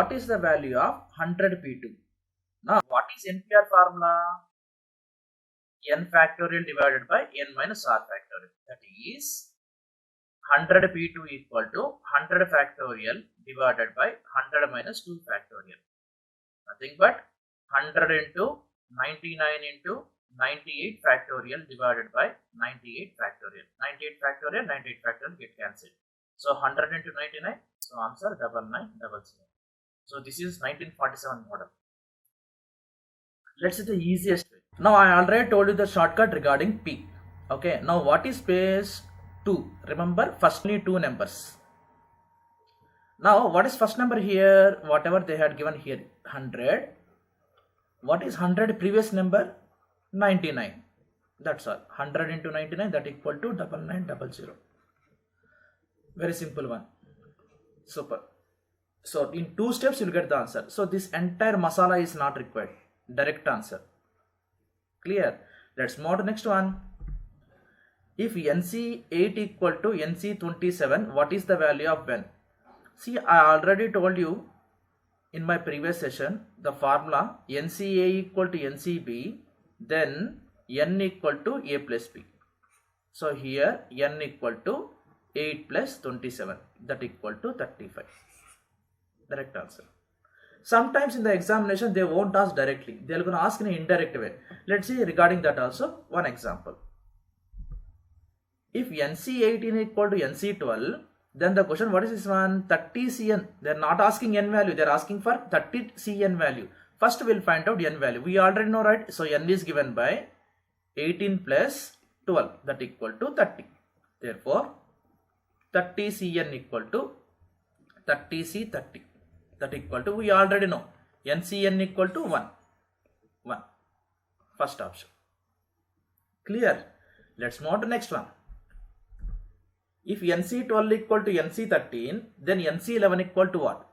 what is the value of 100 P2? Now, what is NPR formula? N factorial divided by N minus R factorial. That is 100 P2 equal to 100 factorial divided by 100 minus 2 factorial. Nothing but 100 into 99 into 98 factorial divided by 98 factorial. 98 factorial, 98 factorial get cancelled. So 100 into 99, so answer 9900. So this is 1947 model. Let's see the easiest way. Now I already told you the shortcut regarding P. Okay, now what is base 2? Remember, first only two numbers. Now what is first number here? Whatever they had given here, 100. What is 100 previous number? 99. That's all. 100 into 99, that equal to 9900. Very simple one. Super. So in 2 steps you will get the answer. So this entire masala is not required. Direct answer. Clear? Let's move to next one. If NC8 equal to NC27, what is the value of when? See, I already told you in my previous session the formula NCA equal to NCB, then N equal to A plus B. So here N equal to 8 plus 27, that equal to 35. Direct answer. Sometimes in the examination they won't ask directly, they are going to ask in an indirect way. Let's see regarding that also one example. If NC18 equal to NC12, then the question, what is this one? 30 Cn. They are not asking N value, they are asking for 30 Cn value. First we will find out N value. We already know, right? So N is given by 18 plus 12, that equal to 30. Therefore 30 Cn equal to 30 C30, that equal to, we already know, NCN equal to 1. First option. Clear? Let's move to next one. If NC12 equal to NC13, then NC11 equal to what?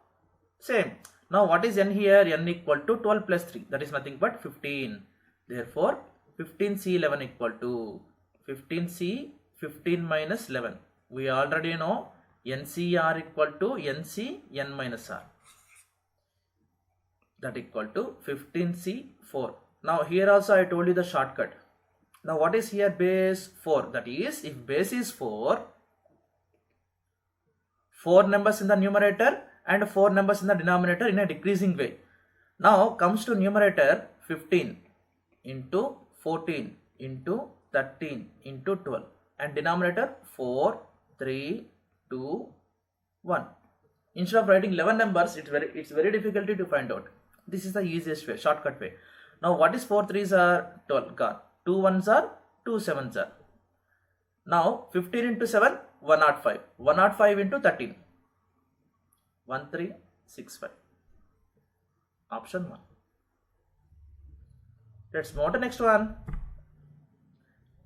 Same. Now what is N here? N equal to 12 plus 3, that is nothing but 15. Therefore 15C11 equal to 15C 15 minus 11. We already know NCR equal to NC N minus R, that equal to 15C4. Now here also I told you the shortcut. Now what is here? Base 4. That is, if base is 4 numbers in the numerator and 4 numbers in the denominator in a decreasing way. Now comes to numerator 15 into 14 into 13 into 12, and denominator 4, 3, 2, 1. Instead of writing 11 numbers, it's very difficult to find out. This is the easiest way, shortcut way. Now what is 4 3s are 12 gone, 2 1s are 2 7s are. Now 15 into 7, 105. 105 into 13, 1365. Option 1. Let's move to next one.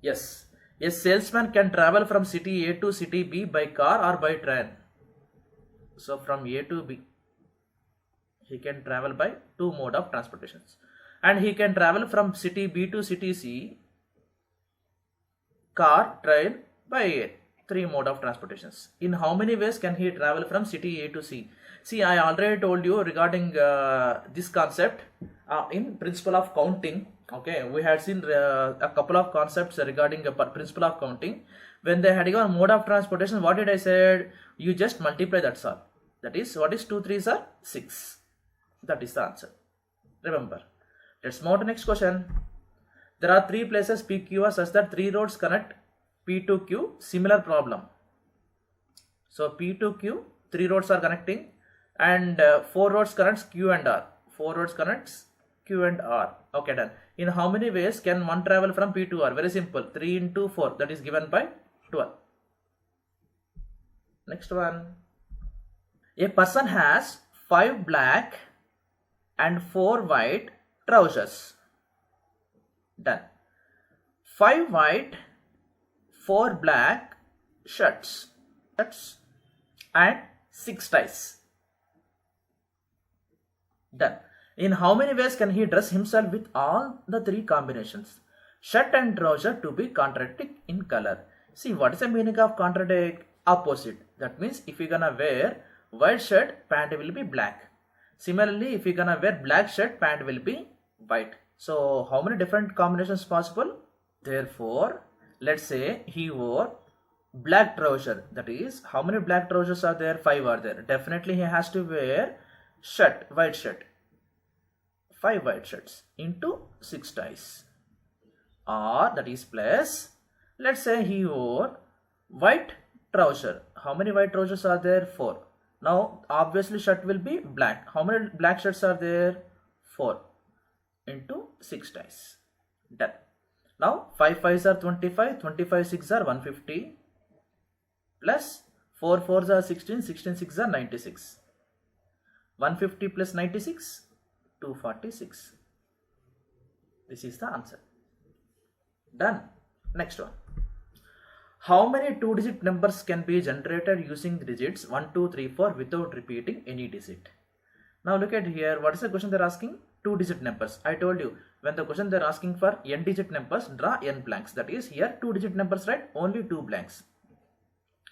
Yes, a salesman can travel from city A to city B by car or by train. So from A to B, he can travel by 2 mode of transportations, and he can travel from city B to city C, car, train, by air, 3 mode of transportations. In how many ways can he travel from city A to C? See, I already told you regarding this concept in principle of counting. Okay, we had seen a couple of concepts regarding the principle of counting. When they had given mode of transportation, what did I said? You just multiply, that's all. That is, what is 2 3s are 6. That is the answer. Remember. Let's move to next question. There are 3 places P, Q are such that 3 roads connect P to Q. Similar problem. So P to Q, 3 roads are connecting, and 4 roads connects Q and R. 4 roads connects Q and R. Okay, done. In how many ways can one travel from P to R? Very simple. 3 into 4, that is given by 12. Next one. A person has 5 black and 4 white trousers. Done. 5 white, 4 black shirts and 6 ties. Done. In how many ways can he dress himself with all the 3 combinations? Shirt and trouser to be contradict in color. See, what is the meaning of contradict? Opposite. That means if you're gonna wear white shirt, pant will be black. Similarly, if you're gonna wear black shirt, pant will be white. So how many different combinations possible? Therefore, let's say he wore black trouser. That is, how many black trousers are there? 5 are there. Definitely he has to wear shirt, white shirt. 5 white shirts into 6 ties. Or that is plus, let's say he wore white trouser. How many white trousers are there? 4. Now obviously shirt will be black. How many black shirts are there? 4 into 6 ties. Done. Now 5 5s are 25, 25 6 are 150 plus 4 4s are 16, 16 6 are 96. 150 plus 96, 246. This is the answer. Done. Next one. How many 2-digit numbers can be generated using digits 1, 2, 3, 4 without repeating any digit? Now look at here. What is the question they're asking? 2-digit numbers. I told you, when the question they're asking for n-digit numbers, draw n blanks. That is, here 2-digit numbers, right? Only 2 blanks.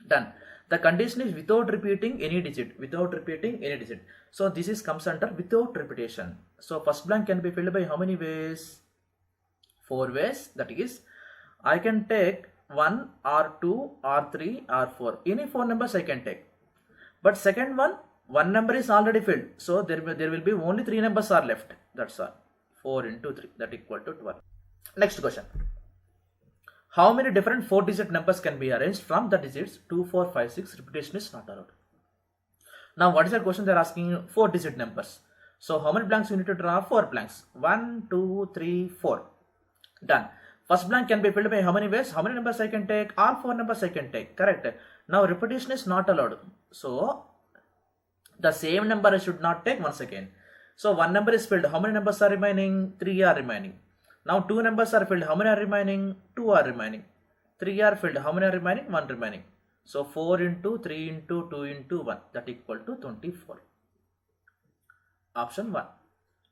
Done. The condition is without repeating any digit. Without repeating any digit. So this is comes under without repetition. So first blank can be filled by how many ways? 4 ways. That is, I can take 1 or 2 or 3 or 4. Any 4 numbers I can take. But second one number is already filled. So there will be only 3 numbers are left. That's all. 4 into 3. That equal to 12. Next question. How many different 4-digit numbers can be arranged from the digits 2, 4, 5, 6? Repetition is not allowed. Now what is the question they're asking? 4-digit numbers. So how many blanks you need to draw? 4 blanks. 1, 2, 3, 4. Done. First blank can be filled by how many ways? How many numbers I can take? All 4 numbers I can take. Correct. Now repetition is not allowed. So the same number I should not take once again. So one number is filled. How many numbers are remaining? 3 are remaining. Now 2 numbers are filled. How many are remaining? 2 are remaining. 3 are filled. How many are remaining? 1 remaining. So 4 into 3 into 2 into 1. That equal to 24. Option 1.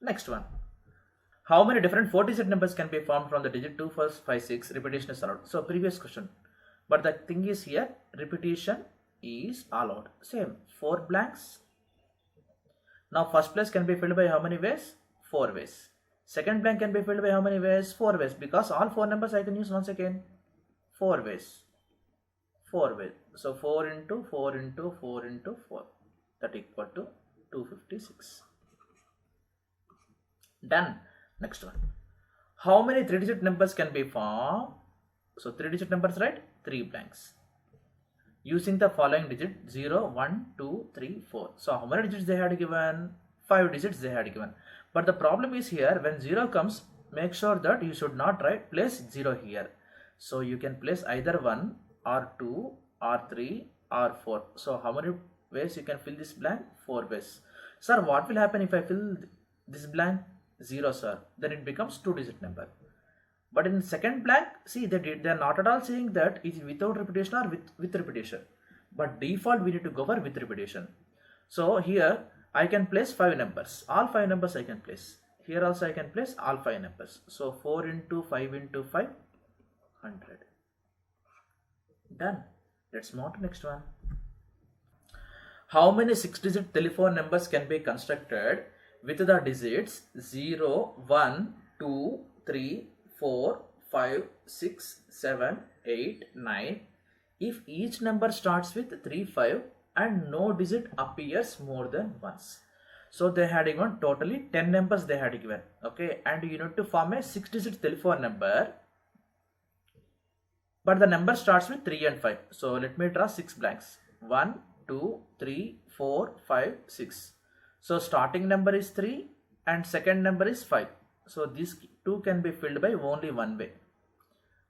Next one. How many different 4-digit numbers can be formed from the digit 2, 4, 5, 6? Repetition is allowed. So previous question. But the thing is here, repetition is allowed. Same. 4 blanks. Now first place can be filled by how many ways? 4 ways. Second blank can be filled by how many ways? 4 ways. Because all 4 numbers I can use once again. 4 ways. 4 ways. So 4 into 4 into 4 into 4. That equal to 256. Done. Next one. How many 3-digit numbers can be formed? So 3-digit numbers, right? 3 blanks. Using the following digit 0, 1, 2, 3, 4. So how many digits they had given? 5 digits they had given. But the problem is here, when 0 comes, make sure that you should not place 0 here. So you can place either 1 or 2 or 3 or 4. So how many ways you can fill this blank? 4 ways. Sir, what will happen if I fill this blank? 0, sir. Then it becomes 2-digit number. But in second blank, see, they are not at all saying that it is without repetition or with repetition. But default we need to go for with repetition. So here I can place 5 numbers. All 5 numbers I can place. Here also I can place all 5 numbers. So 4 into 5 into 5, 100. Done. Let's move to next one. How many 6-digit telephone numbers can be constructed with the digits 0, 1, 2, 3, 4, 5, 6, 7, 8, 9 if each number starts with 3, 5 and no digit appears more than once? So they had given totally 10 numbers they had given. Okay, and you need to form a 6-digit telephone number, but the number starts with 3 and 5. So let me draw 6 blanks. 1, 2, 3, 4, 5, 6. So starting number is 3 and second number is 5. So these 2 can be filled by only one way.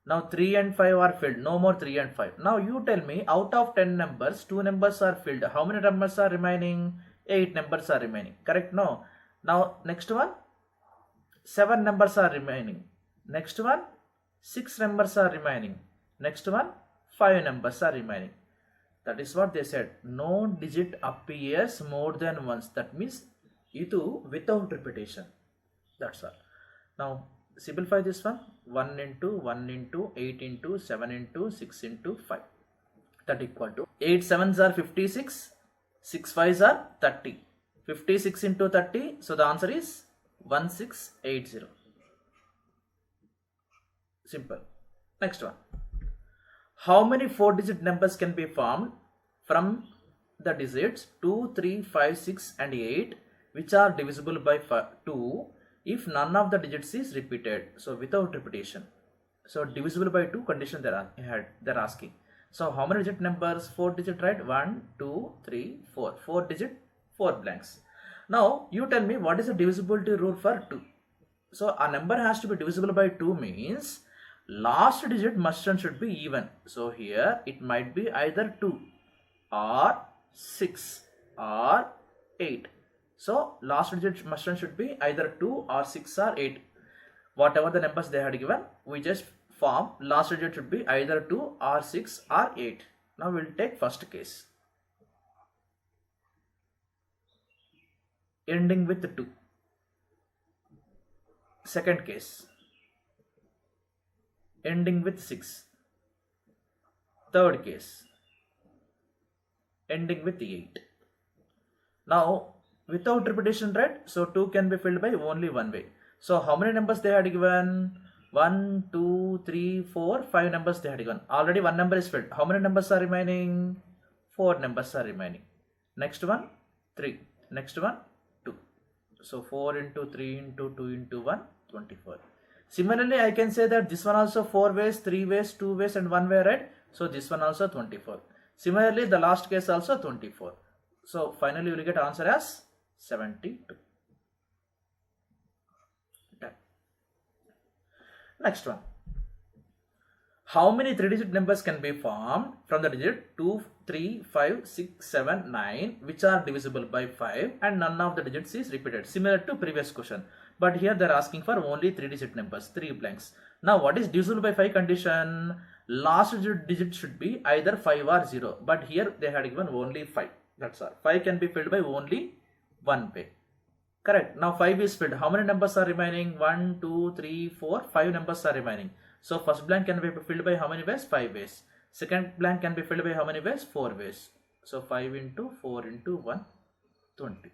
Now 3 and 5 are filled. No more 3 and 5. Now you tell me, out of 10 numbers, 2 numbers are filled. How many numbers are remaining? 8 numbers are remaining. Correct? No. Now next one, 7 numbers are remaining. Next one, 6 numbers are remaining. Next one, 5 numbers are remaining. That is what they said. No digit appears more than once. That means itu without repetition. That's all. Now simplify this one. 1 into 8 into 7 into 6 into 5. That equal to 8 sevens are 56. 6 fives are 30. 56 into 30. So the answer is 1680. Simple. Next one. How many 4-digit numbers can be formed from the digits 2, 3, 5, 6 and 8 which are divisible by 2 if none of the digits is repeated? So without repetition. So divisible by 2 condition they're asking. So how many digit numbers? 4 digit, right? 1, 2, 3, 4. 4 digit, 4 blanks. Now you tell me what is the divisibility rule for 2. So a number has to be divisible by 2 means last digit must and should be even. So here it might be either 2 or 6 or 8. So last digit must and should be either 2 or 6 or 8. Whatever the numbers they had given, we just form last digit should be either 2 or 6 or 8. Now we will take first case. Ending with 2. Second case. Ending with 6. Third case. Ending with 8. Now without repetition, right? So 2 can be filled by only one way. So how many numbers they had given? 1, 2, 3, 4, 5 numbers they had given. Already one number is filled. How many numbers are remaining? 4 numbers are remaining. Next one, 3. Next one, 2. So 4 into 3 into 2 into 1, 24. Similarly, I can say that this one also 4 ways, 3 ways, 2 ways and 1 way, right? So this one also 24. Similarly, the last case also 24. So finally, you will get answer as 72. Done. Next one. How many 3-digit numbers can be formed from the digit 2, 3, 5, 6, 7, 9 which are divisible by 5 and none of the digits is repeated? Similar to previous question. But here they are asking for only 3-digit numbers, 3 blanks. Now what is divisible by 5 condition? Last digit should be either 5 or 0. But here they had given only 5. That's all. 5 can be filled by only one way. Correct. Now 5 is filled. How many numbers are remaining? 1, 2, 3, 4, 5 numbers are remaining. So first blank can be filled by how many ways? 5 ways. Second blank can be filled by how many ways? 4 ways. So 5 into 4 into 1, 20.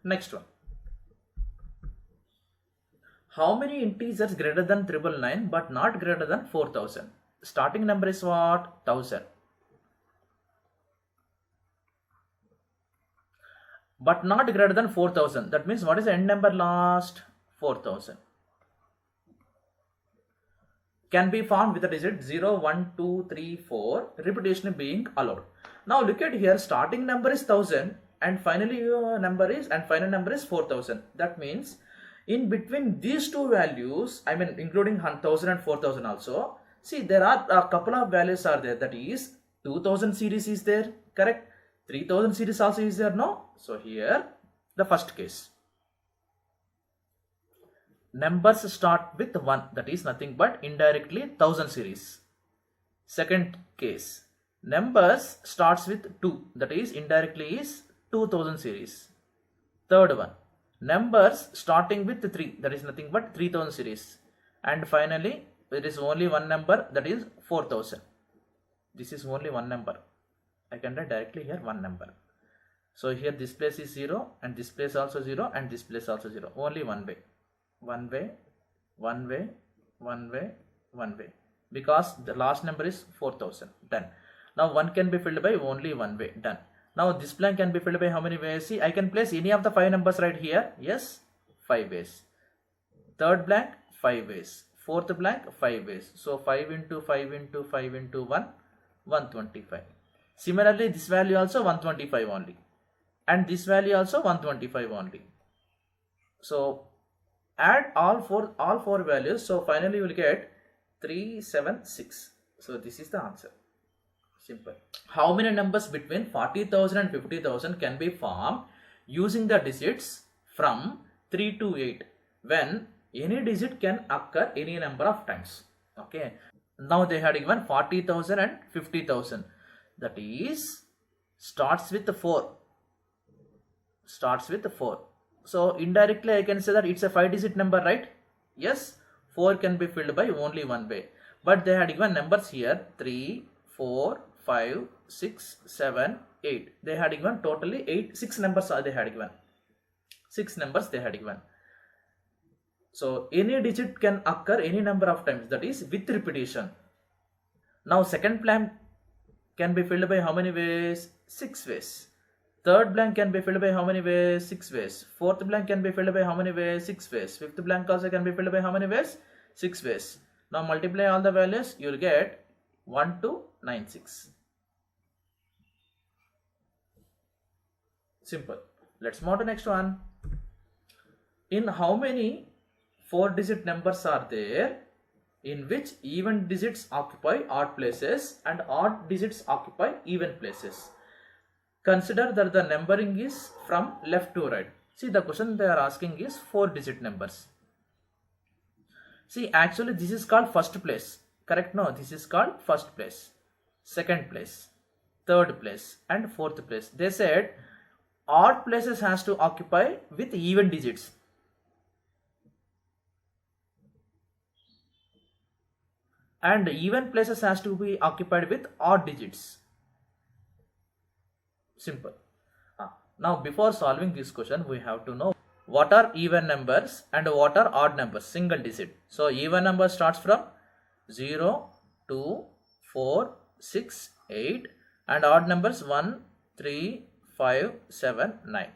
Next one. How many integers greater than 999 but not greater than 4000? Starting number is what? 1000. But not greater than 4000. That means what is the end number last? 4000. Can be formed with the digit 0, 1, 2, 3, 4. Repetition being allowed. Now look at here. Starting number is 1000 and finally your number is final number is 4000. That means in between these two values, I mean including 1000 and 4000 also. See, there are a couple of values are there. That is 2000 series is there. Correct. 3000 series also is there, no? So here the first case, numbers start with 1, that is nothing but indirectly 1000 series. Second case, numbers starts with 2, that is indirectly is 2000 series. Third one, numbers starting with 3, that is nothing but 3000 series. And finally there is only one number, that is 4000. This is only one number. I can write directly here one number. So here this place is 0 and this place also 0 and this place also 0. Only one way. One way, one way, one way, one way. Because the last number is 4000. Done. Now 1 can be filled by only one way. Done. Now this blank can be filled by how many ways? See, I can place any of the 5 numbers right here. Yes, 5 ways. Third blank, 5 ways. Fourth blank, 5 ways. So 5 into 5 into 5 into 1, 125. Similarly, this value also 125 only. And this value also 125 only. So add all four values. So finally you will get 376. So this is the answer. Simple. How many numbers between 40,000 and 50,000 can be formed using the digits from 3 to 8 when any digit can occur any number of times? Okay. Now they had given 40,000 and 50,000. That is starts with 4. Starts with 4. So indirectly I can say that it's a 5-digit number, right? Yes, 4 can be filled by only one way. But they had given numbers here 3, 4, 5, 6, 7, 8. They had given totally 6 numbers they had given. 6 numbers they had given. So any digit can occur any number of times, that is with repetition. Now second blank can be filled by how many ways? 6 ways. Third blank can be filled by how many ways? 6 ways. Fourth blank can be filled by how many ways? 6 ways. Fifth blank also can be filled by how many ways? 6 ways. Now multiply all the values, you will get 1296. Simple. Let's move to next one. In how many 4-digit numbers are there in which even digits occupy odd places and odd digits occupy even places? Consider that the numbering is from left to right. See, the question they are asking is 4-digit numbers. See, actually this is called first place. Correct? No, this is called first place, second place, third place and fourth place. They said odd places has to occupy with even digits. And even places has to be occupied with odd digits. Simple. Now before solving this question, we have to know what are even numbers and what are odd numbers, single digit. So even number starts from 0, 2, 4, 6, 8 and odd numbers 1, 3, 5, 7, 9.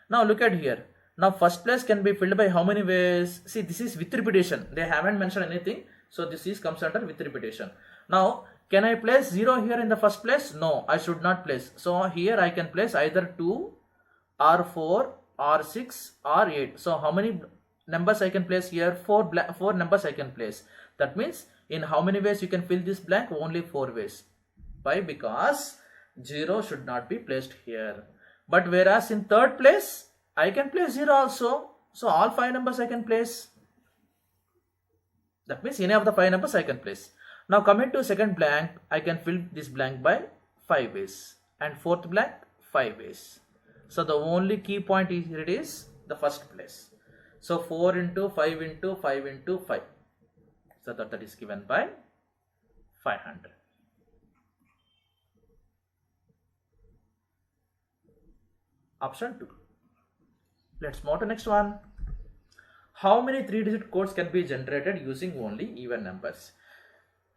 Now look at here. Now first place can be filled by how many ways? See, this is with repetition. They haven't mentioned anything. So this is comes under with repetition. Now can I place 0 here in the first place? No, I should not place. So here I can place either 2 or 4 or 6 or 8. So how many numbers I can place here? 4 numbers I can place. That means in how many ways you can fill this blank? Only 4 ways. Why? Because 0 should not be placed here. But whereas in third place I can place 0 also. So all 5 numbers I can place. That means any of the 5 numbers I can place. Now coming to second blank, I can fill this blank by 5 ways. And fourth blank, 5 ways. So the only key point here is the first place. So 4 into 5 into 5 into 5. So that is given by 500. Option 2. Let's move to next one. How many 3-digit codes can be generated using only even numbers?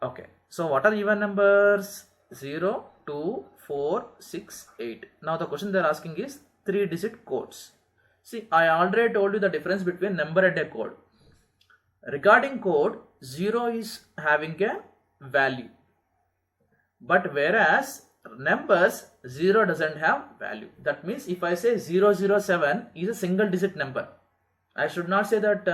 Okay, so what are even numbers? 0, 2, 4, 6, 8. Now the question they are asking is 3-digit codes. See, I already told you the difference between number and a code. Regarding code, 0 is having a value. But whereas numbers, 0 doesn't have value. That means if I say 007 is a single digit number, I should not say that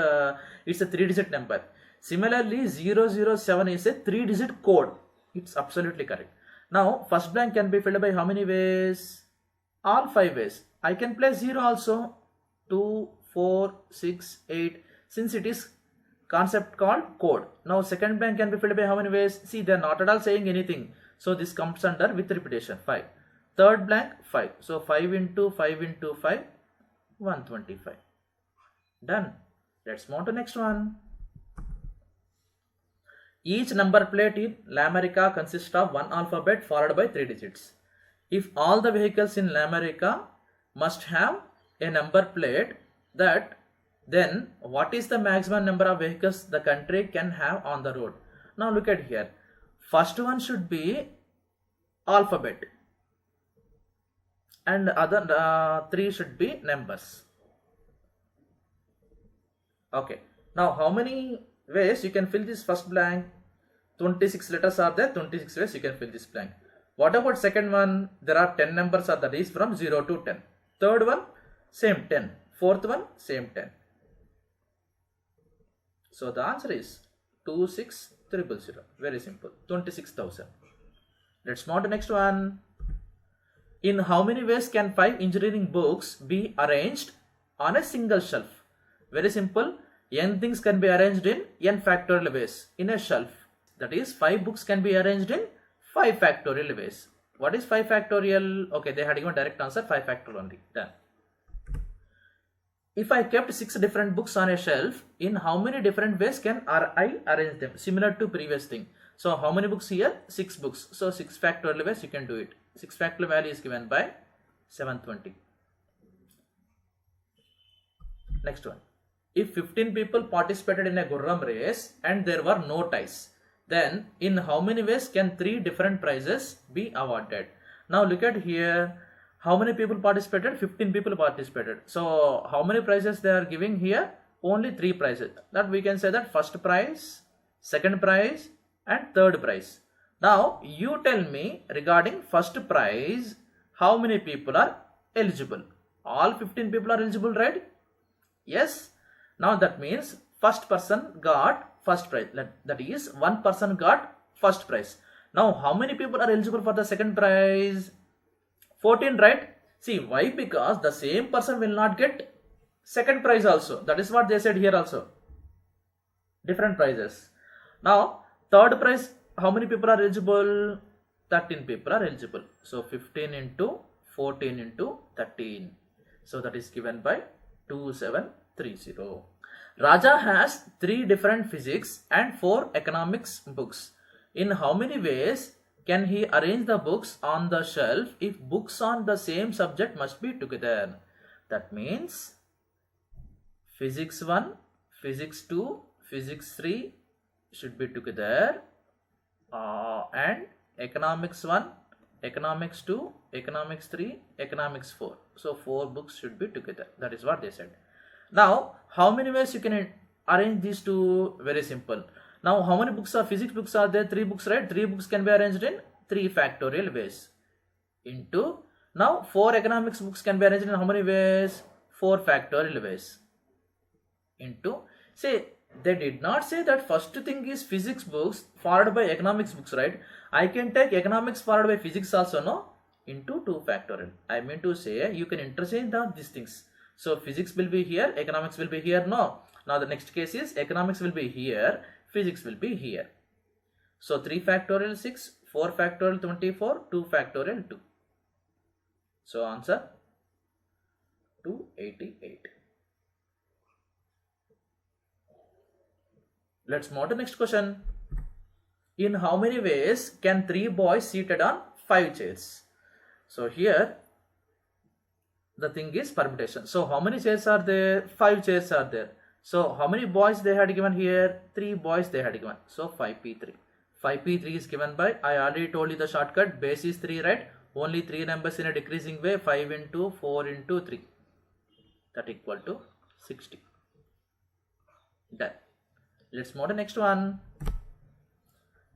it's a 3-digit number. Similarly, 007 is a 3-digit code. It's absolutely correct. Now, first blank can be filled by how many ways? All 5 ways. I can place 0 also. 2, 4, 6, 8. Since it is concept called code. Now, second blank can be filled by how many ways? See, they are not at all saying anything. So, this comes under with repetition. 5. Third blank, 5. So, 5 into 5 into 5, 125. Done. Let's move to next one. Each number plate in Lamerica consists of one alphabet followed by 3 digits. If all the vehicles in Lamerica must have a number plate, then what is the maximum number of vehicles the country can have on the road? Now look at here. First one should be alphabet and other 3 should be numbers. Okay. Now how many ways you can fill this first blank? 26 letters are there. 26 ways you can fill this blank. What about second one? There are 10 numbers are that is from 0 to 10. Third one, same 10. Fourth one, same 10. So the answer is 26300. Very simple. 26,000. Let's move to the next one. In how many ways can 5 engineering books be arranged on a single shelf? Very simple. N things can be arranged in n factorial ways in a shelf. That is 5 books can be arranged in 5 factorial ways. What is 5 factorial? Okay, they had given direct answer 5 factorial only. Done. If I kept 6 different books on a shelf, in how many different ways can I arrange them? Similar to previous thing. So how many books here? 6 books. So 6 factorial ways you can do it. 6 factorial value is given by 720. Next one. If 15 people participated in a Gurram race and there were no ties, then in how many ways can 3 different prizes be awarded? Now look at here. How many people participated? 15 people participated. So how many prizes they are giving here? Only 3 prizes. That we can say that first prize, second prize and third prize. Now you tell me regarding first prize, how many people are eligible? All 15 people are eligible, right? Yes. Now that means first person got first prize. That is one person got first prize. Now how many people are eligible for the second prize? 14, right? See why? Because the same person will not get second prize also. That is what they said here also. Different prizes. Now third prize, how many people are eligible? 13 people are eligible. So 15 into 14 into 13. So that is given by 2730. Raja has 3 different physics and 4 economics books. In how many ways can he arrange the books on the shelf if books on the same subject must be together? That means physics 1, physics 2, physics 3 should be together, and economics 1, economics 2, economics 3, economics 4. So 4 books should be together. That is what they said. Now how many ways you can arrange these two? Very simple. Now how many books are physics books are there? 3 books, right? 3 books can be arranged in 3 factorial ways. Into now 4 economics books can be arranged in how many ways? 4 factorial ways. Into, say they did not say that first thing is physics books followed by economics books, right? I can take economics followed by physics also, no? Into 2 factorial. I mean to say you can interchange these things. So physics will be here, economics will be here, no? Now the next case is economics will be here, physics will be here. So 3 factorial 6, 4 factorial 24, 2 factorial 2. So answer 288. Let's move to next question. In how many ways can 3 boys seated on 5 chairs? So here the thing is permutation. So how many chairs are there? 5 chairs are there. So how many boys they had given here? 3 boys they had given. So 5p3. 5p3 is given by, I already told you the shortcut, base is 3, right? Only 3 numbers in a decreasing way, 5 into 4 into 3. That equal to 60. Done. Let's move to next one.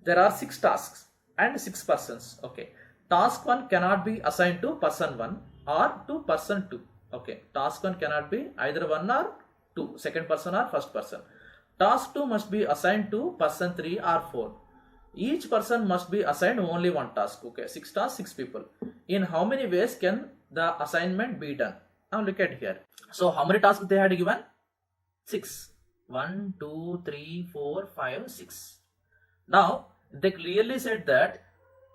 There are 6 tasks and 6 persons. Okay. Task 1 cannot be assigned to person 1 or to person 2. Okay. Task 1 cannot be either 1 or 2. Second person or first person. Task 2 must be assigned to person 3 or 4. Each person must be assigned only 1 task. Okay. 6 tasks, 6 people. In how many ways can the assignment be done? Now look at here. So how many tasks they had given? 6. 1, 2, 3, 4, 5, 6. Now they clearly said that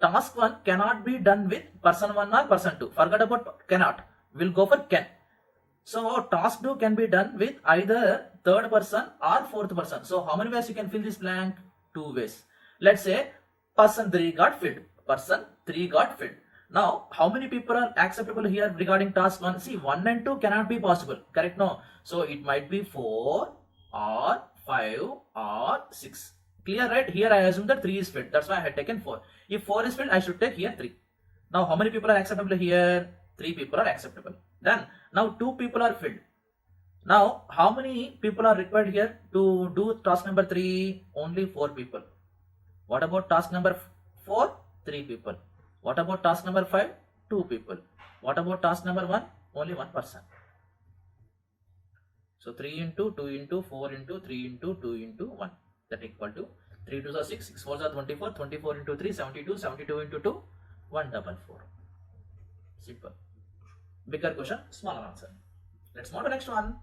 task 1 cannot be done with person 1 or person 2. Forget about cannot. We'll go for can. So task 2 can be done with either third person or fourth person. So how many ways you can fill this blank? 2 ways. Let's say person 3 got filled. Person 3 got filled. Now how many people are acceptable here regarding task 1? See, 1 and 2 cannot be possible. Correct? No. So it might be 4 or 5 or 6. Clear, right? Here I assume that 3 is filled. That's why I had taken 4. If 4 is filled, I should take here 3. Now how many people are acceptable here? 3 people are acceptable. Then now 2 people are filled. Now how many people are required here to do task number 3? Only 4 people. What about task number 4? 3 people. What about task number 5? 2 people. What about task number 1? Only 1 person. So 3 into 2 into 4 into 3 into 2 into 1. That equal to 3 2s are 6, 6 4s are 24, 24 into 3, 72, 72 into 2, 144. Simple. Bigger question, smaller answer. Let's move to the next one.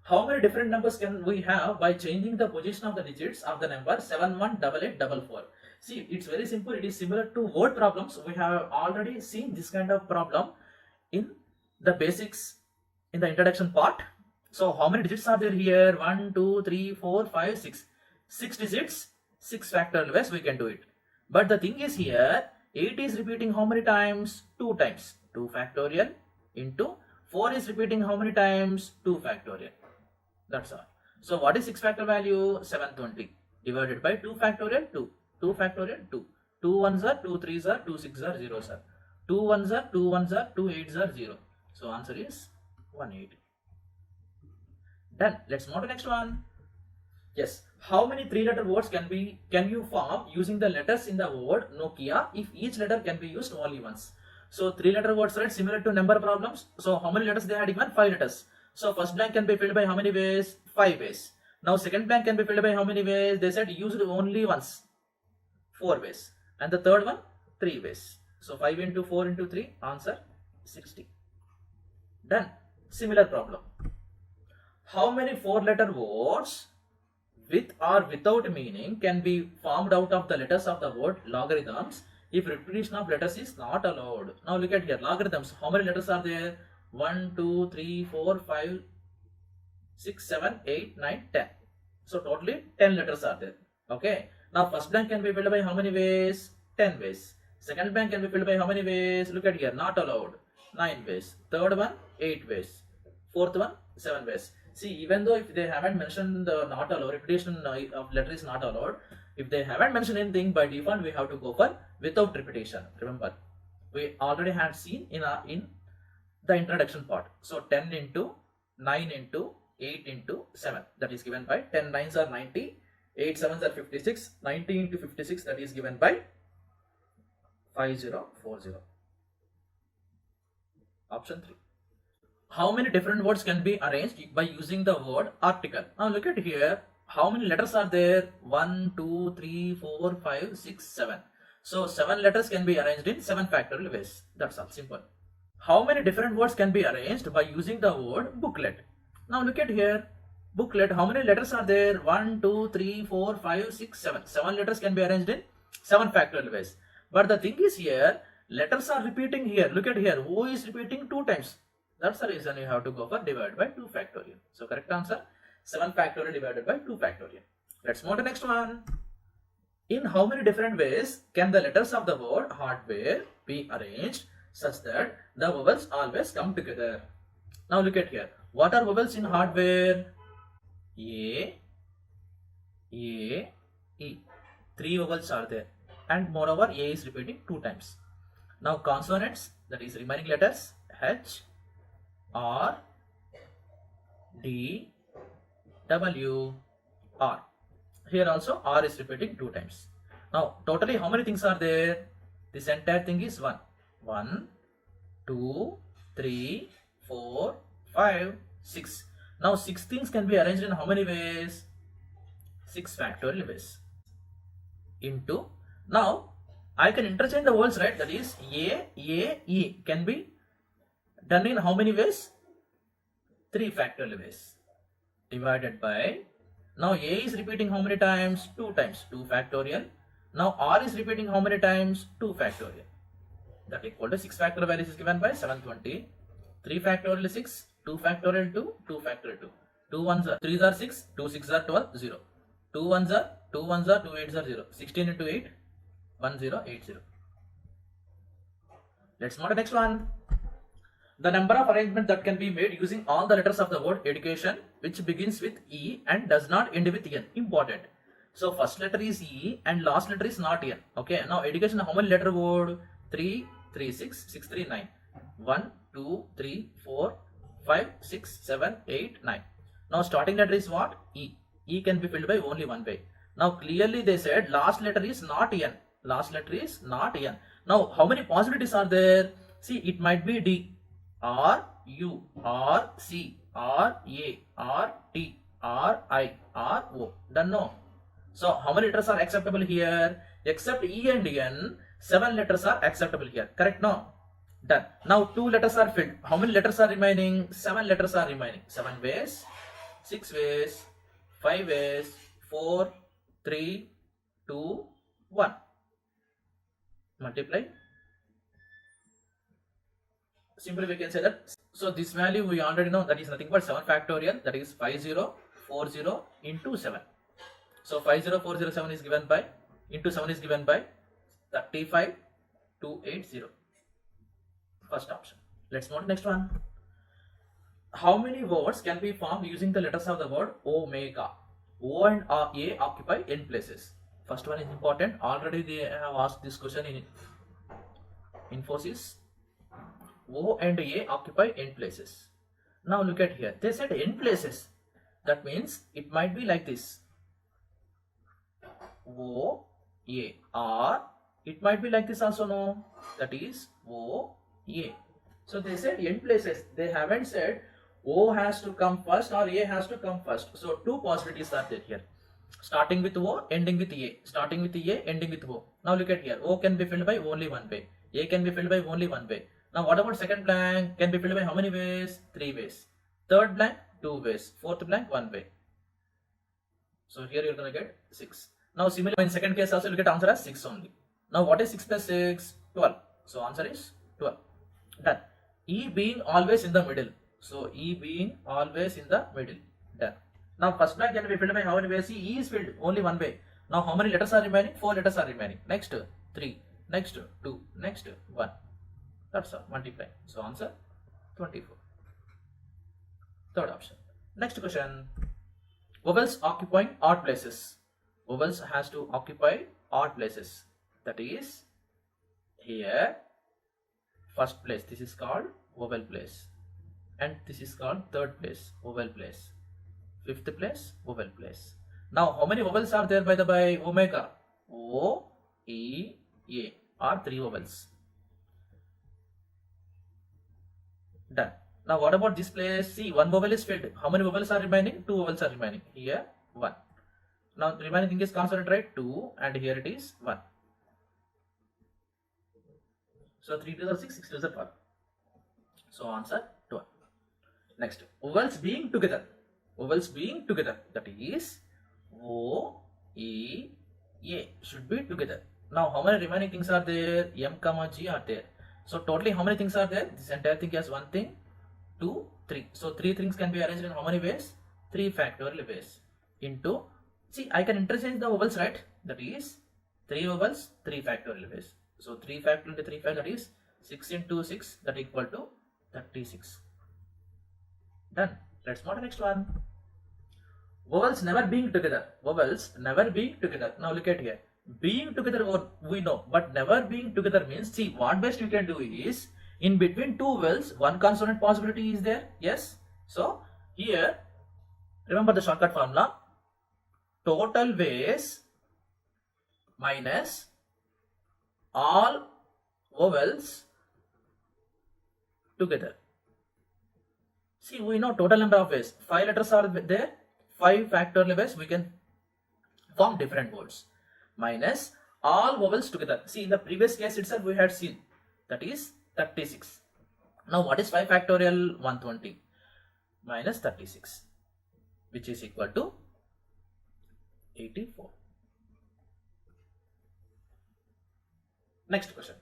How many different numbers can we have by changing the position of the digits of the number 718844? See, it's very simple. It is similar to word problems. We have already seen this kind of problem in the basics in the introduction part. So how many digits are there here? 1, 2, 3, 4, 5, 6. 6 digits, 6 factorial ways we can do it. But the thing is here, 8 is repeating how many times? 2 times. 2 factorial into 4 is repeating how many times? 2 factorial. That's all. So what is 6 factorial value? 720 divided by 2 factorial 2. 2 factorial 2. 2 ones are 2 threes are 2 six are 0 sir. 2 ones are 2 ones are 2 eights are 0. So answer is 180. Done. Let's move to next one. Yes. How many 3-letter words can you form using the letters in the word Nokia if each letter can be used only once? So 3-letter words, right, similar to number problems. So how many letters they had given? 5 letters. So first blank can be filled by how many ways? 5 ways. Now second blank can be filled by how many ways? They said used only once. 4 ways. And the third one? 3 ways. So 5 into 4 into 3, answer 60. Done. Similar problem. How many 4-letter words with or without meaning can be formed out of the letters of the word logarithms if repetition of letters is not allowed? Now look at here, logarithms. How many letters are there? 1, 2, 3, 4, 5, 6, 7, 8, 9, 10. So totally 10 letters are there. Okay. Now first blank can be filled by how many ways? 10 ways. Second blank can be filled by how many ways? Look at here, not allowed. 9 ways. Third one, 8 ways. Fourth one, 7 ways. See, even though if they haven't mentioned the not allowed, repetition of letter is not allowed, if they haven't mentioned anything, by default we have to go for without repetition. Remember, we already had seen in the introduction part. So 10 into 9 into 8 into 7, that is given by 10 nines are 90, 8 sevens are 56, 90 into 56, that is given by 5040. Option 3. How many different words can be arranged by using the word article? Now look at here. How many letters are there? 1, 2, 3, 4, 5, 6, 7. So 7 letters can be arranged in 7 factorial ways. That's all, simple. How many different words can be arranged by using the word booklet? Now look at here. Booklet, how many letters are there? 1, 2, 3, 4, 5, 6, 7. 7 letters can be arranged in 7 factorial ways. But the thing is here, letters are repeating here. Look at here. O is repeating 2 times. That's the reason you have to go for divide by 2 factorial. So correct answer, 7 factorial divided by 2 factorial. Let's move to next one. In how many different ways can the letters of the word hardware be arranged such that the vowels always come together? Now look at here. What are vowels in hardware? A, E. 3 vowels are there. And moreover, A is repeating 2 times. Now consonants, that is remaining letters, H, R, D, W, R. Here also R is repeating 2 times. Now totally how many things are there? This entire thing is 1. 1, 2, 3, 4, 5, 6. Now 6 things can be arranged in how many ways? 6 factorial ways. Into, now I can interchange the words, right? That is A, E can be done in how many ways? 3 factorial ways. Divided by, now A is repeating how many times? 2 times, 2 factorial. Now R is repeating how many times? 2 factorial. That equal to 6 factorial values is given by 720. 3 factorial is 6, 2 factorial 2, 2 factorial 2. 2 ones are 3s are 6, 2 6s are 12, 0. 2 ones are 2 8s are 0. 16 into 8, 1080. Let's move to the next one. The number of arrangements that can be made using all the letters of the word education which begins with E and does not end with N. Important. So first letter is E and last letter is not N. Okay. Now education, how many letter word? 3, 3, 6, 6, 3, 9. 1, 2, 3, 4, 5, 6, 7, 8, 9. Now starting letter is what? E. E can be filled by only one way. Now clearly they said last letter is not N. Last letter is not N. Now how many possibilities are there? See, it might be D, R, U, R, C, R, A, R, T, R, I, R, O. Done, no? So how many letters are acceptable here? Except E and N, 7 letters are acceptable here. Correct, no? Done. Now 2 letters are filled. How many letters are remaining? 7 letters are remaining. 7 ways, 6 ways, 5 ways, 4, 3, 2, 1. Multiply. Simply we can say that. So this value we already know, that is nothing but 7 factorial, that is 5040 into 7. So 50407 is given by, into 7 is given by 35280. First option. Let's move to next one. How many words can be formed using the letters of the word omega? O and A occupy n places. First one is important. Already they have asked this question in Infosys. O and A occupy n places. Now look at here. They said n places. That means it might be like this. O, A, or it might be like this also, no? That is O, A. So they said n places. They haven't said O has to come first or A has to come first. So two possibilities are there here. Starting with O, ending with A. Starting with A, ending with O. Now look at here. O can be filled by only one way. A can be filled by only one way. Now what about second blank? Can be filled by how many ways? 3 ways. Third blank, 2 ways. Fourth blank, 1 way. So here you're going to get 6. Now similarly in second case also you get answer as 6 only. Now what is 6 plus 6? 12. So answer is 12. Done. E being always in the middle. So E being always in the middle. Done. Now first blank can be filled by how many ways? See, E is filled only one way. Now how many letters are remaining? 4 letters are remaining. Next 3. Next 2. Next 1. That's all. Multiply. So answer 24. Third option. Next question. Vowels occupying odd places. Vowels has to occupy odd places. That is here first place. This is called vowel place. And this is called third place, vowel place. Fifth place, vowel place. Now how many vowels are there by the by? Omega. O, E, A are 3 vowels. Done. Now what about this place? See, one vowel is filled. How many vowels are remaining? 2 vowels are remaining. Here 1. Now the remaining thing is consonant, right? 2, and here it is 1. So 3 to the 6, 6 to the 12. So answer 12. Next, vowels being together. Vowels being together. That is O, E, A should be together. Now how many remaining things are there? M, G are there. So totally how many things are there? This entire thing has 1 thing, 2, 3. So 3 things can be arranged in how many ways? 3 factorial ways. Into, see, I can interchange the vowels, right? That is 3 vowels, 3 factorial ways. So 3 factorial into 3 factorial, that is 6 into 6, that equal to 36. Done. Let's move to the next one. Vowels never being together. Vowels never being together. Now look at here. Being together we know, but never being together means, see, what best you can do is, in between 2 vowels, 1 consonant possibility is there. Yes. So here, remember the shortcut formula. Total ways minus all vowels together. See, we know total number of ways. 5 letters are there. 5 factorial ways we can form different words. Minus all vowels together. See, in the previous case itself we had seen. That is 36. Now what is 5 factorial? 120 minus 36, which is equal to 84. Next question.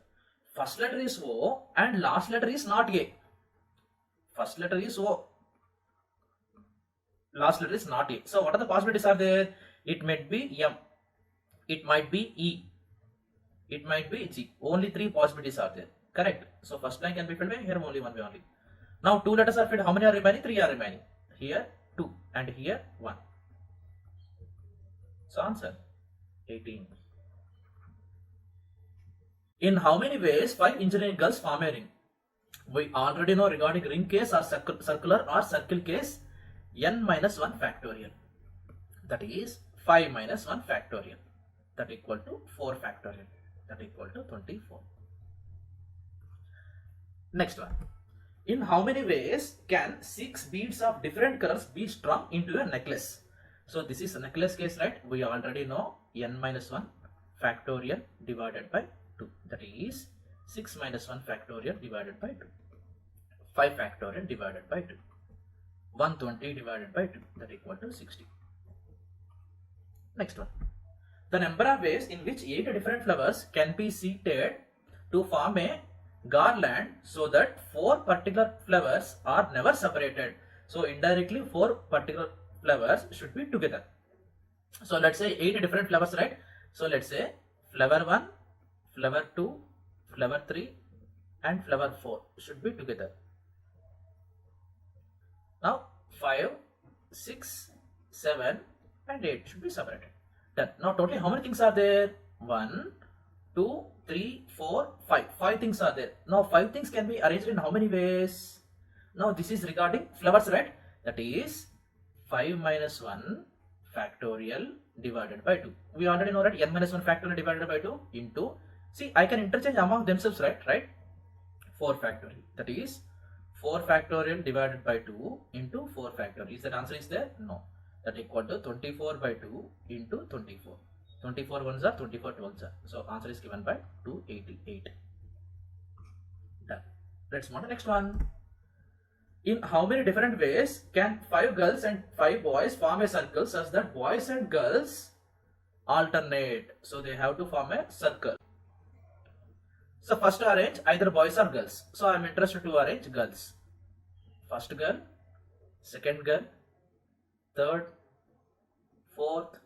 First letter is O and last letter is not A. First letter is O. Last letter is not A. So what are the possibilities are there? It might be M. It might be E. It might be G. Only 3 possibilities are there. Correct. So first line can be filled by here only 1 way only. Now 2 letters are filled. How many are remaining? 3 are remaining. Here 2 and here 1. So answer 18. In how many ways 5 engineering girls form a ring? We already know regarding ring case or circular or circle case, n minus 1 factorial. That is 5 minus 1 factorial. That equal to 4 factorial. That equal to 24. Next one. In how many ways can 6 beads of different colors be strung into a necklace? So this is a necklace case, right? We already know n minus 1 factorial divided by 2. That is 6 minus 1 factorial divided by 2. 5 factorial divided by 2. 120 divided by 2. That equal to 60. Next one. The number of ways in which 8 different flowers can be seated to form a garland so that 4 particular flowers are never separated. So indirectly 4 particular flowers should be together. So let's say 8 different flavors, right? So let's say flavor 1, flavor 2, flavor 3 and flavor 4 should be together. Now 5, 6, 7 and 8 should be separated. Done. Now totally how many things are there? 1, 2, 3, 4, 5. 5 things are there. Now 5 things can be arranged in how many ways? Now this is regarding flavors, right? That is 5 minus 1 factorial divided by 2. We already know that n minus 1 factorial divided by 2 into, see, I can interchange among themselves, right? 4 factorial. That is 4 factorial divided by 2 into 4 factorial. Is that answer is there? No. That equal to 24 by 2 into 24. 24 ones are 24 12s are. So answer is given by 288. Done. Let's move on to the next one. In how many different ways can 5 girls and 5 boys form a circle such that boys and girls alternate? So they have to form a circle. So first arrange either boys or girls. So I am interested to arrange girls. First girl, second girl, third, fourth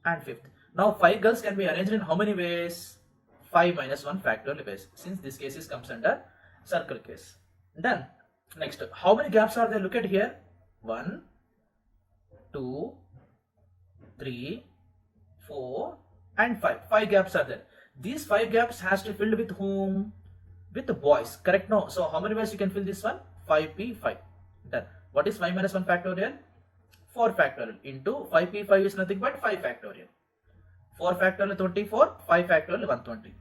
and fifth. Now 5 girls can be arranged in how many ways? 5 minus 1 factorial ways, since this case comes under circle case. Done. Next, how many gaps are there? Look at here. 1, 2, 3, 4 and 5. 5 gaps are there. These 5 gaps has to be filled with whom? With the boys, correct? No. So how many ways you can fill this one? 5p5. Done. What is 5 minus 1 factorial? 4 factorial into 5p5 is nothing but 5 factorial. 4 factorial 24, 5 factorial 120.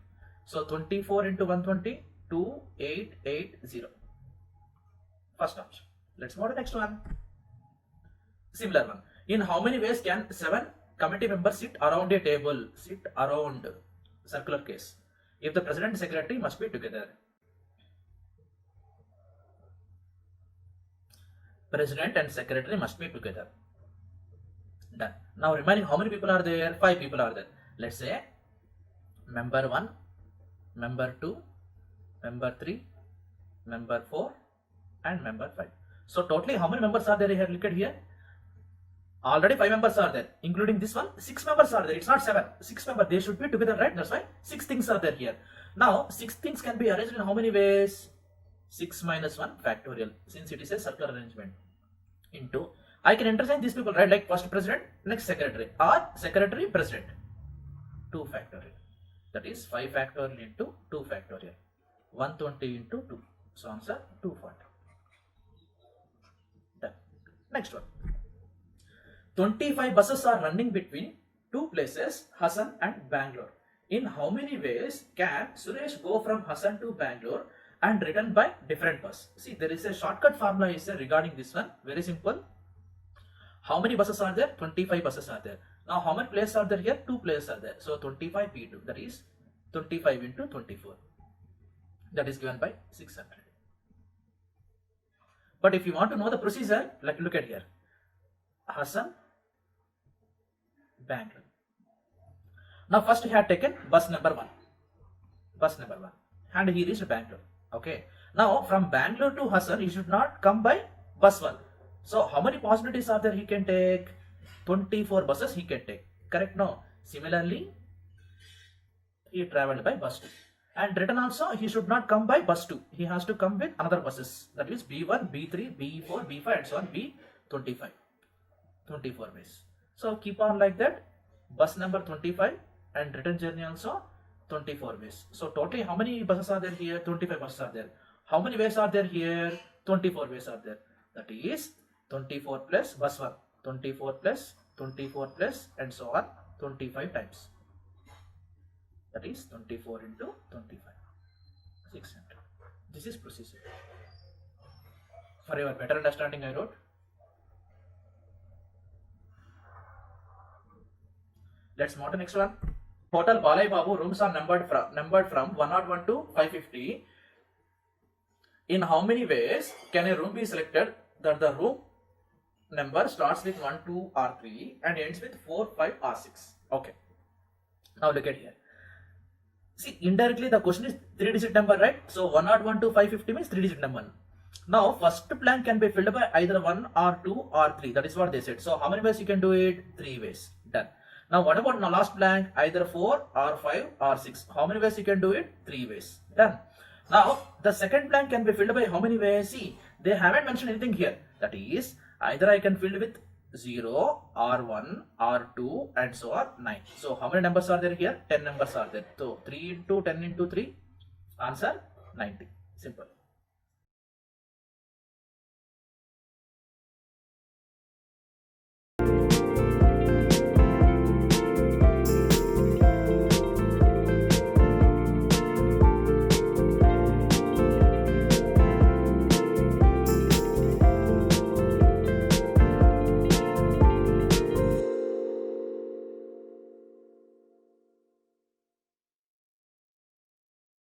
So 24 into 120, 2880. First option. Let's move to the next one. Similar one. In how many ways can 7 committee members sit around a table? Sit around, circular case. If the president and secretary must be together. President and secretary must be together. Done. Now remaining how many people are there? 5 people are there. Let's say member 1, member 2, member 3, member 4 and member 5. So totally how many members are there here? Look at here. Already 5 members are there, including this one. 6 members are there. It's not 7. 6 members. They should be together, right? That's why 6 things are there here. Now 6 things can be arranged in how many ways? 6 minus 1 factorial, since it is a circular arrangement. Into, I can interchange these people, right? Like first president, next secretary, or secretary president. 2 factorial. That is 5 factorial into 2 factorial. 120 into 2. So answer 240. Done. Next one. 25 buses are running between 2 places, Hassan and Bangalore. In how many ways can Suresh go from Hassan to Bangalore and return by different bus? See, there is a shortcut formula is there regarding this one. Very simple. How many buses are there? 25 buses are there. Now how many places are there here? 2 places are there. So 25 P2, that is 25 into 24. That is given by 600. But if you want to know the procedure, like look at here. Hassan, Bangalore. Now first he had taken bus number 1. Bus number 1. And he reached Bangalore. Okay. Now from Bangalore to Hassan, he should not come by bus 1. So how many possibilities are there he can take? 24 buses he can take. Correct? No. Similarly, he traveled by bus 2. And return also, he should not come by bus 2. He has to come with another buses. That is B1, B3, B4, B5 and so on, B25. 24 ways. So keep on like that. Bus number 25 and return journey also 24 ways. So totally how many buses are there here? 25 buses are there. How many ways are there here? 24 ways are there. That is 24 plus bus 1, 24 plus, 24 plus and so on 25 times. That is 24 into 25. 600. This is procedure. For your better understanding, I wrote. Let's move to the next one. Hotel Balai Babu rooms are numbered from 101 to 550. In how many ways can a room be selected that the room number starts with 1, 2 or 3 and ends with 4, 5 or 6? Okay. Now look at here. See, indirectly the question is 3-digit number, right? So 101 to 550 means 3-digit number. Now, first blank can be filled by either 1 or 2 or 3. That is what they said. So, how many ways you can do it? 3 ways. Done. Now, what about the last blank? Either 4 or 5 or 6. How many ways you can do it? 3 ways. Done. Now, the second blank can be filled by how many ways? See, they haven't mentioned anything here. That is, either I can fill with 0 or 1 or 2 and so on 9. So, how many numbers are there here? 10 numbers are there. So, 3 into 10 into 3. Answer 90. Simple.